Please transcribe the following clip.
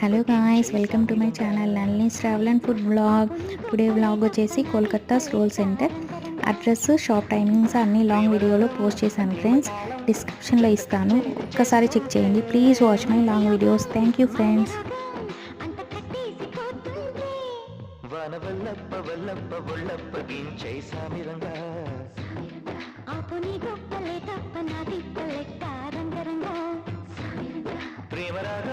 Hello guys, welcome to my channel Nalini's travel and food blog. Today blog వచ్చేసి Kolkata stroll centre address, shop timings అన్ని long వీడియోలో post చేశాను friends. డిస్క్రిప్షన్లో ఇస్తాను, ఒక్కసారి చెక్ చేయండి. Please watch my long videos. Thank you friends. ప్రేమరాగ